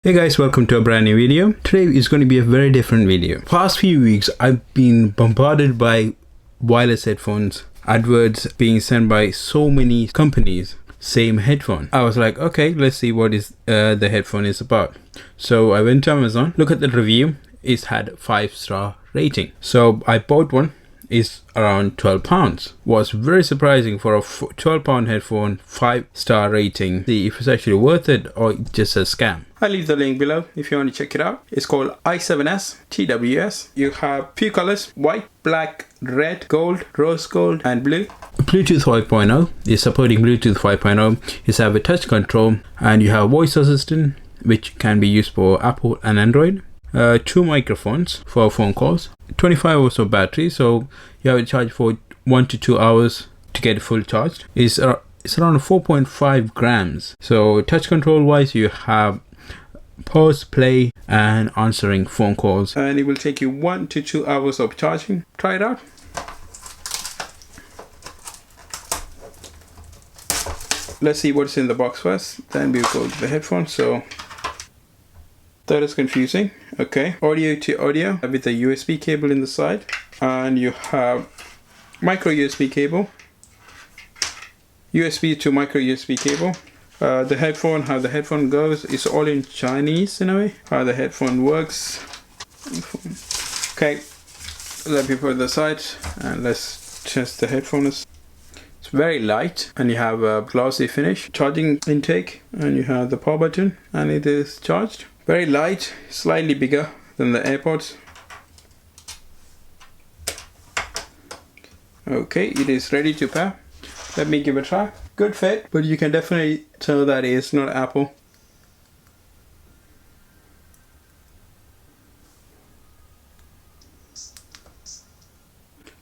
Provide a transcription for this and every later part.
Hey guys, welcome to a brand new video. Today is going to be a very different video. Past few weeks I've been bombarded by wireless headphones adverts being sent by so many companies, same headphone. I was like, okay, let's see what is the headphone is about. So I went to Amazon, look at the review. It had 5-star rating, so I bought one. Is around £12. Was very surprising for a £12 headphone, 5-star rating. See if it's actually worth it or just a scam. I'll leave the link below if you want to check it out. It's called I7 TWS. You have few colors: white, black, red, gold, rose gold, and blue. Bluetooth 5.0 is supporting Bluetooth 5.0. It's have a touch control, and you have voice assistant, which can be used for Apple and Android. 2 microphones for phone calls, 25 hours of battery, so you have a charge for 1 to 2 hours to get full charged. It's around 4.5 grams. So touch control wise, you have pause, play, and answering phone calls, and it will take you 1 to 2 hours of charging. Try it out. Let's see what's in the box first, then we'll go to the headphones. So that is confusing. Okay, audio to audio with a USB cable in the side, and you have micro USB cable, USB to micro USB cable. The headphone, how the headphone goes, is all in Chinese in a way. How the headphone works. Okay, let me put it aside and let's test the headphone. It's very light, and you have a glossy finish. Charging intake, and you have the power button, and it is charged. Very light, slightly bigger than the AirPods. Okay, it is ready to pair. Let me give it a try. Good fit, but you can definitely tell that it's not Apple.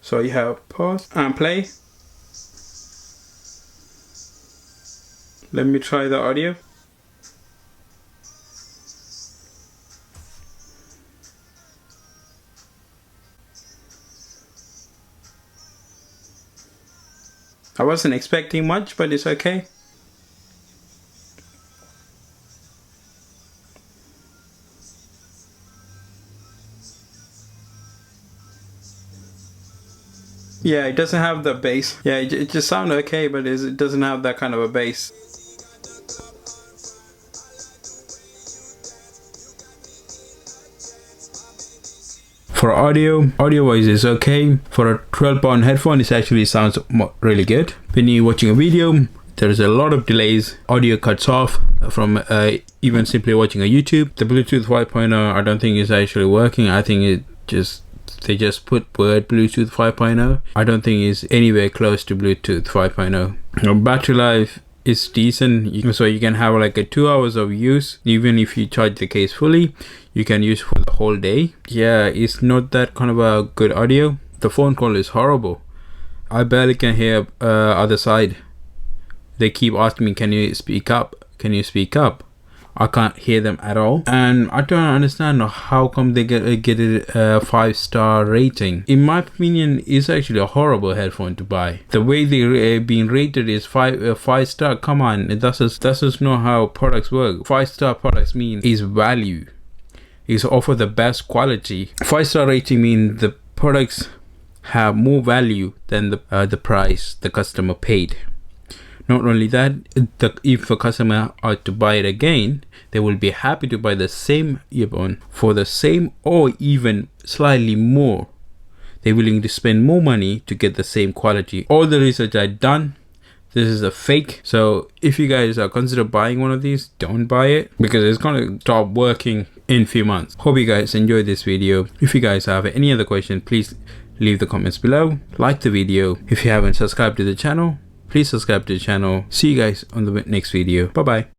So you have pause and play. Let me try the audio. I wasn't expecting much, but it's okay. Yeah, it doesn't have the bass. Yeah, it just sounds okay, but it doesn't have that kind of a bass. For audio wise is okay. For a £12 headphone, it actually sounds really good. When you're watching a video, there's a lot of delays. Audio cuts off from even simply watching a YouTube. The Bluetooth 5.0 I don't think is actually working. I think they just put word Bluetooth 5.0. I don't think it's anywhere close to Bluetooth 5.0. Battery life is decent, so you can have like a 2 hours of use. Even if you charge the case fully, you can use for the whole day. Yeah, it's not that kind of a good audio. The phone call is horrible. I barely can hear other side. They keep asking me, can you speak up? Can you speak up? I can't hear them at all, and I don't understand how come they get it a 5-star rating. In my opinion, it's actually a horrible headphone to buy. The way they being rated is 5-star. Come on, that's just not how products work. 5-star products mean is value. Is offer the best quality. 5-star rating means the products have more value than the price the customer paid. Not only that, if a customer are to buy it again, they will be happy to buy the same earphone for the same or even slightly more. They're willing to spend more money to get the same quality. All the research I've done, this is a fake. So if you guys are consider buying one of these, don't buy it, because it's gonna stop working in a few months. Hope you guys enjoyed this video. If you guys have any other question, please leave the comments below. Like the video. If you haven't subscribed to the channel, please subscribe to the channel. See you guys on the next video. Bye bye.